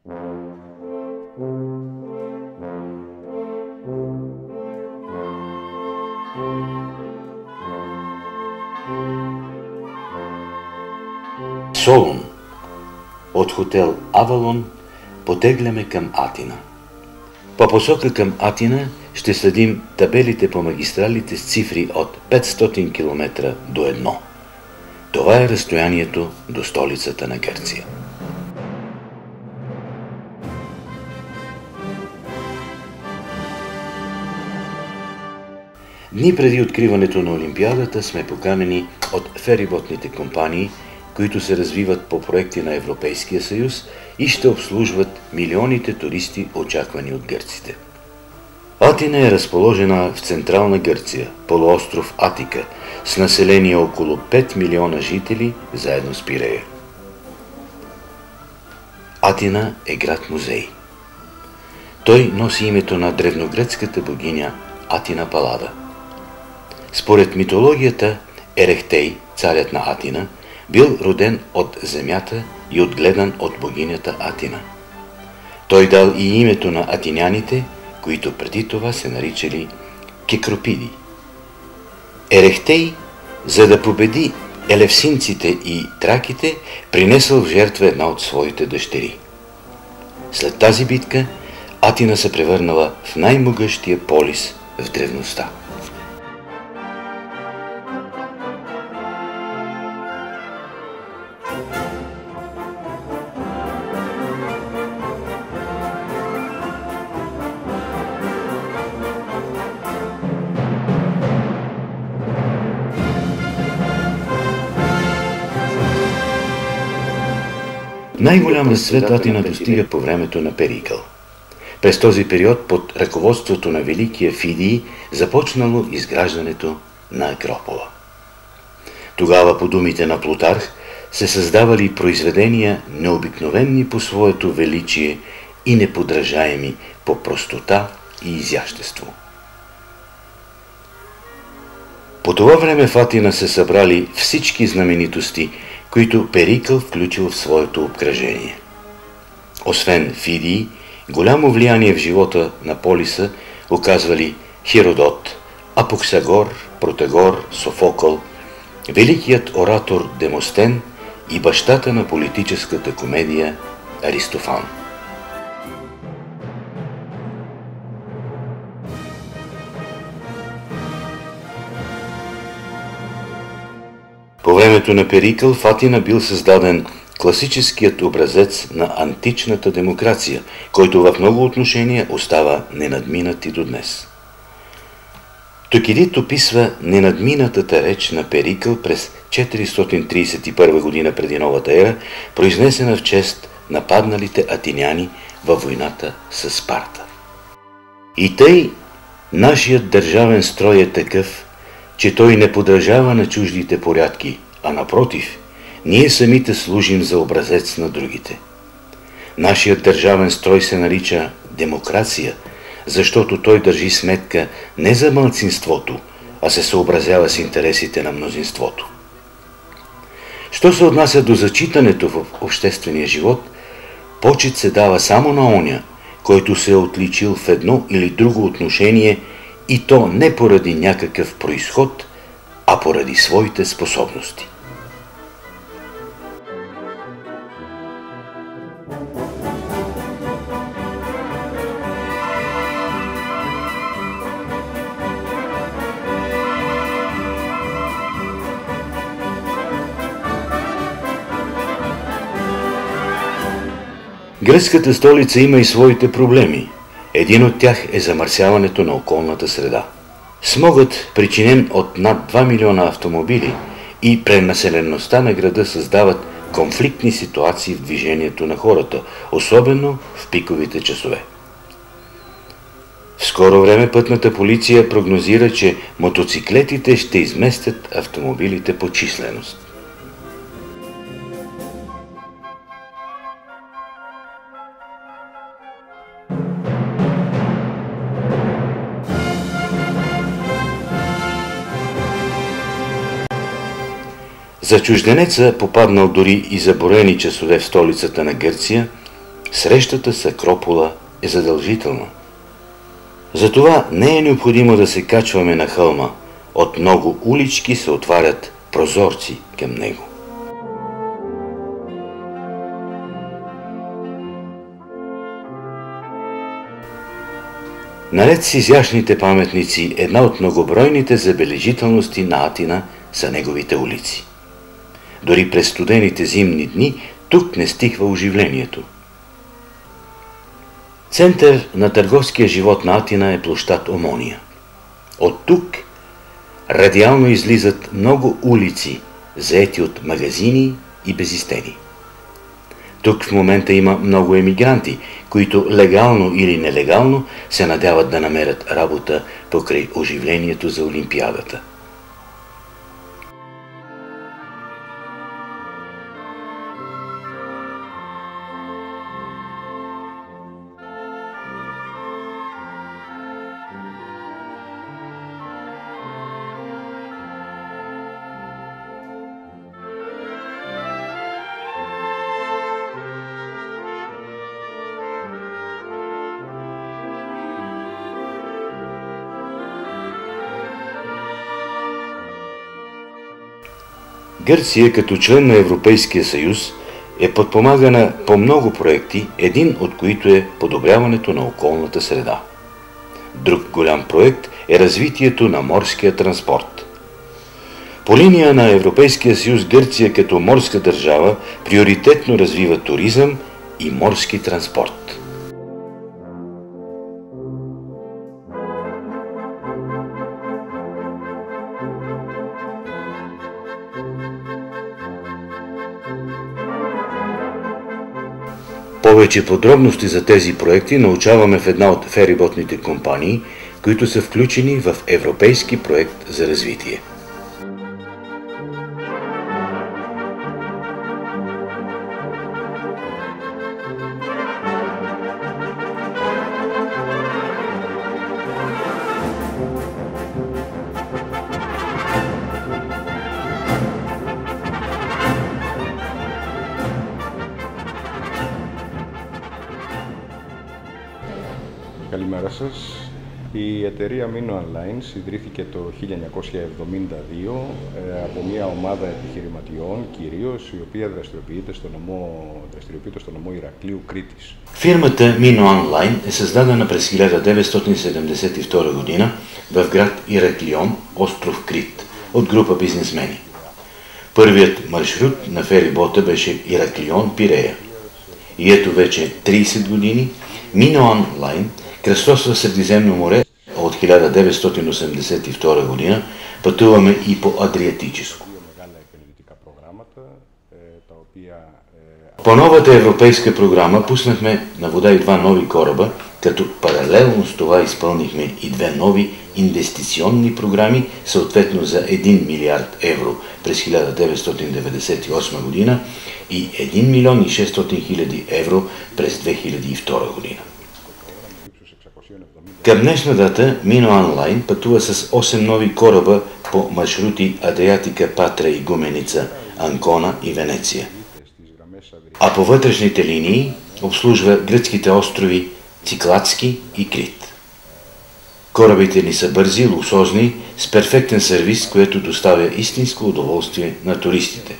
Солун. От хотел Авалон потегляме към Атина. По посока към Атина ще следим табелите по магистралите с цифри от 500 км до 1. Това е разстоянието до столицата на Гърция. Дни преди откриването на Олимпиадата сме поканени от фериботните компании, които се развиват по проекти на Европейския съюз и ще обслужват милионите туристи, очаквани от гърците. Атина е разположена в централна Гърция, полуостров Атика, с население около 5 милиона жители, заедно с Пирея. Атина е град-музей. Той носи името на древногръцката богиня Атина Палада. Според митологията, Ерехтей, царят на Атина, бил роден от земята и отгледан от богинята Атина. Той дал и името на атиняните, които преди това се наричали кекропиди. Ерехтей, за да победи елевсинците и траките, принесъл в жертва една от своите дъщери. След тази битка Атина се превърнала в най-могъщия полис в древността. Най-голям разцвет Атина достига по времето на Перикъл. През този период под ръководството на великия Фидий започнало изграждането на Акропола. Тогава, по думите на Плутарх, се създавали произведения необикновени по своето величие и неподражаеми по простота и изящество. По това време в Атина се събрали всички знаменитости, които Перикъл включил в своето обкръжение. Освен Фидий, голямо влияние в живота на полиса оказвали Херодот, Апоксагор, Протагор, Софокъл, великият оратор Демостен и бащата на политическата комедия Аристофан. По времето на Перикъл в Атина бил създаден класическият образец на античната демокрация, който в много отношения остава ненадминат и до днес. Тукидид описва ненадминатата реч на Перикъл през 431 година преди новата ера, произнесена в чест на падналите атиняни във войната с Спарта. И тъй, нашият държавен строй е такъв, че той не подражава на чуждите порядки, а напротив, ние самите служим за образец на другите. Нашият държавен строй се нарича демокрация, защото той държи сметка не за малцинството, а се съобразява с интересите на мнозинството. Що се отнася до зачитането в обществения живот, почет се дава само на оня, който се е отличил в едно или друго отношение, и то не поради някакъв произход, а поради своите способности. Гръцката столица има и своите проблеми. Един от тях е замърсяването на околната среда. Смогът, причинен от над 2 милиона автомобили, и пренаселеността на града създават конфликтни ситуации в движението на хората, особено в пиковите часове. В скоро време пътната полиция прогнозира, че мотоциклетите ще изместят автомобилите по численост. За чужденеца, попаднал дори и за броени часове в столицата на Гърция, срещата с Акропола е задължителна. Затова не е необходимо да се качваме на хълма. От много улички се отварят прозорци към него. Наред с изящните паметници, една от многобройните забележителности на Атина са неговите улици. Дори през студените зимни дни тук не стихва оживлението. Център на търговския живот на Атина е площад Омония. От тук радиално излизат много улици, заети от магазини и безистени. Тук в момента има много емигранти, които легално или нелегално се надяват да намерят работа покрай оживлението за Олимпиадата. Гърция като член на Европейския съюз е подпомагана по много проекти, един от които е подобряването на околната среда. Друг голям проект е развитието на морския транспорт. По линия на Европейския съюз Гърция като морска държава приоритетно развива туризъм и морски транспорт. Повече подробности за тези проекти научаваме в една от фериботните компании, които са включени в Европейски проект за развитие. Καλημέρα σας. Η εταιρεία Mino Online ιδρύθηκε το 1972 από μια ομάδα επιχειρηματιών, κυρίως, η οποία δραστηριοποιείται στο νομό Ηρακλείου Κρήτης. Фирмата Mino Online е създадена през 1972 година в град Ираклион, остров Крит, от група бизнесмени. Първият маршрут на ферибота беше Ираклион-Пирея. И ето вече 30 години Mino Online кръстосва Средиземно море, а от 1982 година пътуваме и по Адриатическо. По новата европейска програма пуснахме на вода и два нови кораба, като паралелно с това изпълнихме и две нови инвестиционни програми, съответно за 1 милиард евро през 1998 година и 1 милион и 600 хиляди евро през 2002 година. Към днешна дата Mino Online пътува с 8 нови кораба по маршрути Адриатика, Патра и Гуменица, Анкона и Венеция. А по вътрешните линии обслужва гръцките острови Цикладски и Крит. Корабите ни са бързи, луксозни, с перфектен сервис, което доставя истинско удоволствие на туристите.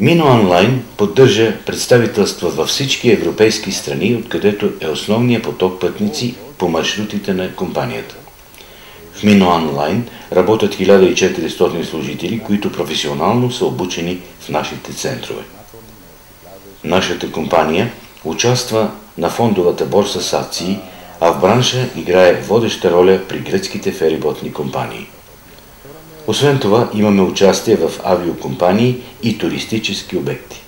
Mino Online поддържа представителства във всички европейски страни, откъдето е основният поток пътници по маршрутите на компанията. В Mino Online работят 1400 служители, които професионално са обучени в нашите центрове. Нашата компания участва на фондовата борса с акции, а в бранша играе водеща роля при гръцките фериботни компании. Освен това, имаме участие в авиокомпании и туристически обекти.